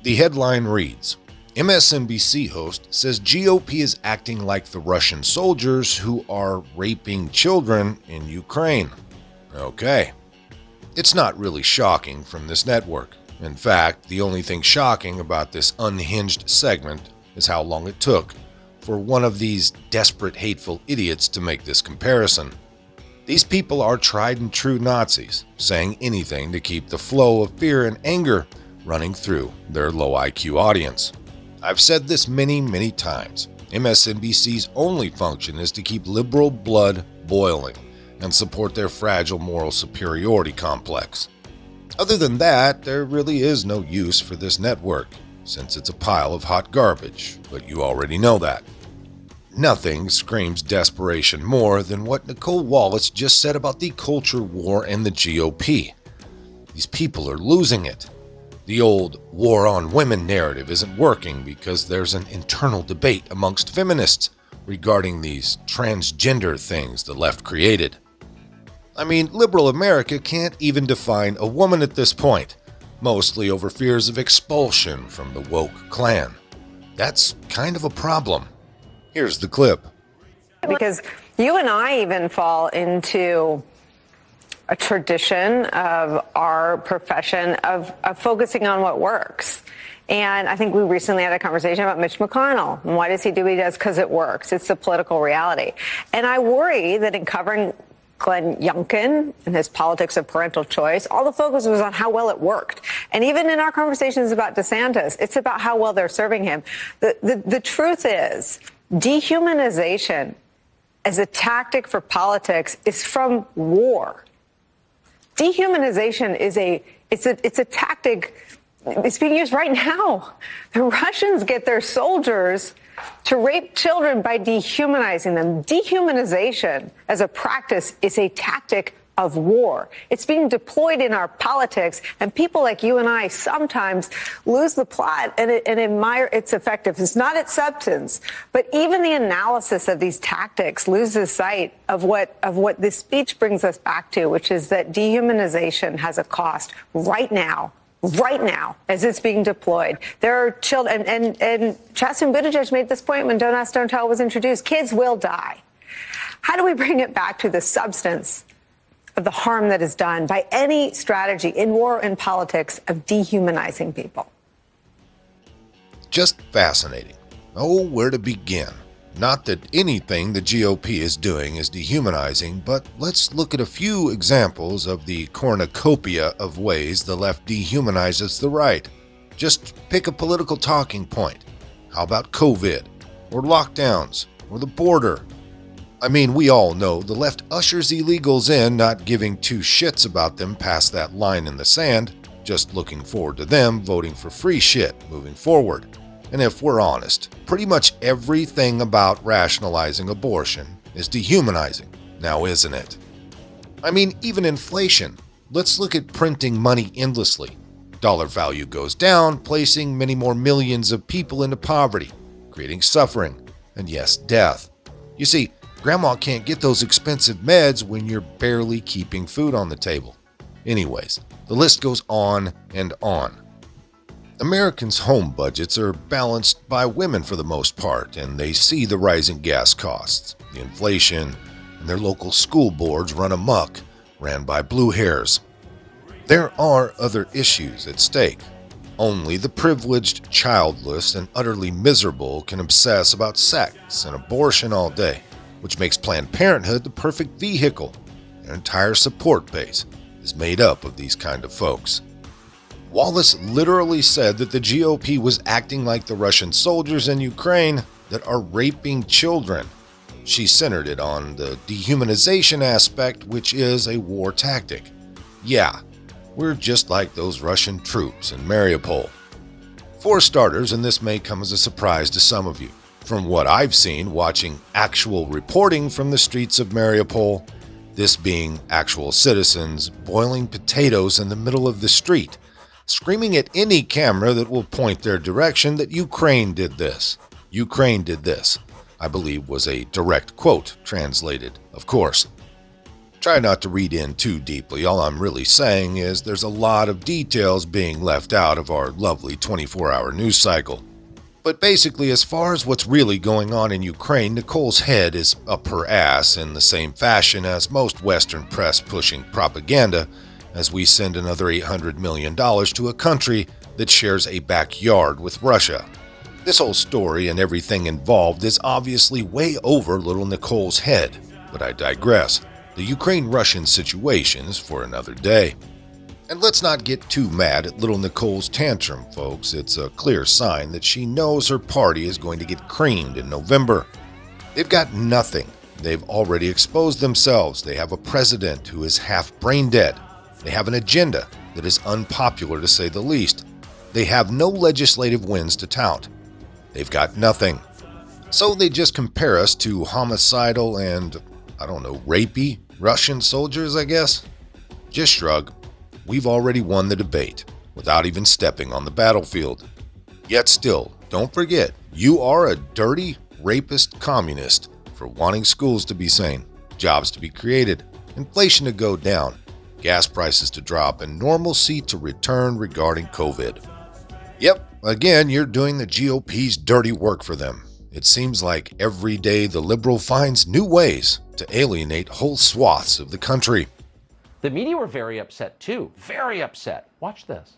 The headline reads, MSNBC host says GOP is acting like the Russian soldiers who are raping children in Ukraine. Okay. It's not really shocking from this network. In fact, the only thing shocking about this unhinged segment is how long it took for one of these desperate, hateful idiots to make this comparison. These people are tried and true Nazis, saying anything to keep the flow of fear and anger running through their low IQ audience. I've said this many times. MSNBC's only function is to keep liberal blood boiling and support their fragile moral superiority complex. Other than that, there really is no use for this network, since it's a pile of hot garbage, but you already know that. Nothing screams desperation more than what Nicole Wallace just said about the culture war and the GOP. These people are losing it. The old war on women narrative isn't working because there's an internal debate amongst feminists regarding these transgender things the left created. I mean, liberal America can't even define a woman at this point, mostly over fears of expulsion from the woke clan. That's kind of a problem. Here's the clip. Because you and I even fall into a tradition of our profession of focusing on what works. And I think we recently had a conversation about Mitch McConnell. And why does he do what he does? Because it works. It's the political reality. And I worry that in covering Glenn Youngkin and his politics of parental choice, all the focus was on how well it worked. And even in our conversations about DeSantis, it's about how well they're serving him. The truth is, dehumanization as a tactic for politics is from war. Dehumanization is a tactic. It's being used right now. The Russians get their soldiers to rape children by dehumanizing them. Dehumanization as a practice is a tactic of war. It's being deployed in our politics, and people like you and I sometimes lose the plot and admire its effectiveness, not its substance, but even the analysis of these tactics loses sight of what this speech brings us back to, which is that dehumanization has a cost right now, as it's being deployed. There are children, and Chasten Buttigieg made this point when Don't Ask, Don't Tell was introduced. Kids will die. How do we bring it back to the substance of the harm that is done by any strategy in war and politics of dehumanizing people? Just fascinating. Oh, where to begin? Not that anything the GOP is doing is dehumanizing, but let's look at a few examples of the cornucopia of ways the left dehumanizes the right. Just pick a political talking point. How about COVID, or lockdowns, or the border? I mean, we all know the left ushers illegals in, not giving two shits about them past that line in the sand, just looking forward to them voting for free shit moving forward. And if we're honest, pretty much everything about rationalizing abortion is dehumanizing, now isn't it? I mean, even inflation. Let's look at printing money endlessly. Dollar value goes down, placing many more millions of people into poverty, creating suffering, and yes, death. You see, Grandma can't get those expensive meds when you're barely keeping food on the table. Anyways, the list goes on and on. Americans' home budgets are balanced by women for the most part, and they see the rising gas costs, the inflation, and their local school boards run amok, ran by blue hairs. There are other issues at stake. Only the privileged, childless, and utterly miserable can obsess about sex and abortion all day, which makes Planned Parenthood the perfect vehicle. Their entire support base is made up of these kind of folks. Wallace literally said that the GOP was acting like the Russian soldiers in Ukraine that are raping children. She centered it on the dehumanization aspect, which is a war tactic. Yeah, we're just like those Russian troops in Mariupol. For starters, and this may come as a surprise to some of you, from what I've seen watching actual reporting from the streets of Mariupol, this being actual citizens boiling potatoes in the middle of the street, screaming at any camera that will point their direction that Ukraine did this. Ukraine did this, I believe was a direct quote translated, of course. Try not to read in too deeply. All I'm really saying is there's a lot of details being left out of our lovely 24-hour news cycle. But basically, as far as what's really going on in Ukraine, Nicole's head is up her ass in the same fashion as most Western press pushing propaganda, as we send another $800 million to a country that shares a backyard with Russia. This whole story and everything involved is obviously way over little Nicole's head, but I digress. The Ukraine-Russian situation is for another day. And let's not get too mad at little Nicole's tantrum, folks. It's a clear sign that she knows her party is going to get creamed in November. They've got nothing. They've already exposed themselves. They have a president who is half brain dead. They have an agenda that is unpopular to say the least. They have no legislative wins to tout. They've got nothing. So they just compare us to homicidal and, rapey Russian soldiers, I guess? Just shrug. We've already won the debate without even stepping on the battlefield. Yet still, don't forget, you are a dirty, rapist communist for wanting schools to be sane, jobs to be created, inflation to go down, gas prices to drop, and normalcy to return regarding COVID. Yep, again, you're doing the GOP's dirty work for them. It seems like every day the liberal finds new ways to alienate whole swaths of the country. The media were very upset too. Very upset. Watch this.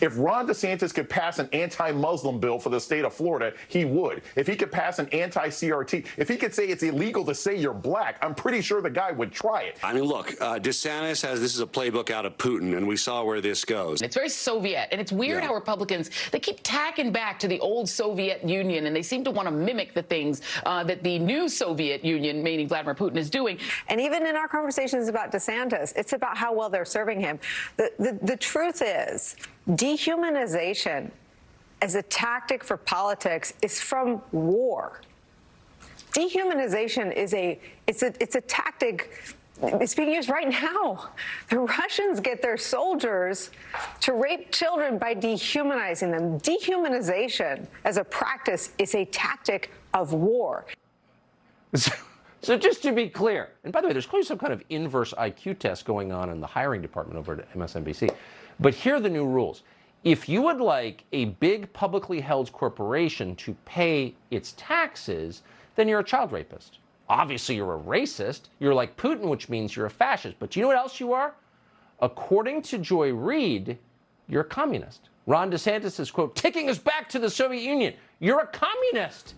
If Ron DeSantis could pass an anti-Muslim bill for the state of Florida, he would. If he could pass an anti-CRT, if he could say it's illegal to say you're black, I'm pretty sure the guy would try it. I mean, look, DeSantis this is a playbook out of Putin, and we saw where this goes. It's very Soviet, and it's weird how Republicans, they keep tacking back to the old Soviet Union, and they seem to want to mimic the things that the new Soviet Union, meaning Vladimir Putin, is doing. And even in our conversations about DeSantis, it's about how well they're serving him. The truth is, dehumanization as a tactic for politics is from war. Dehumanization is a tactic. It's being used right now. The Russians get their soldiers to rape children by dehumanizing them. Dehumanization as a practice is a tactic of war. So just to be clear, and by the way, there's clearly some kind of inverse IQ test going on in the hiring department over at MSNBC. But here are the new rules. If you would like a big publicly held corporation to pay its taxes, then you're a child rapist. Obviously, you're a racist. You're like Putin, which means you're a fascist. But you know what else you are? According to Joy Reid, you're a communist. Ron DeSantis is, quote, taking us back to the Soviet Union. You're a communist.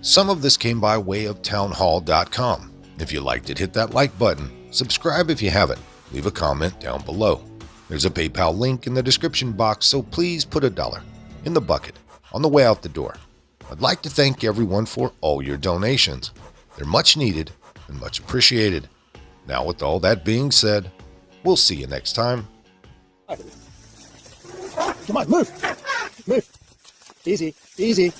Some of this came by way of townhall.com. If you liked it, hit that like button. Subscribe if you haven't. Leave a comment down below. There's a PayPal link in the description box, so please put $1 in the bucket on the way out the door. I'd like to thank everyone for all your donations. They're much needed and much appreciated. Now, with all that being said, we'll see you next time. Come on, move. Move. Easy, easy.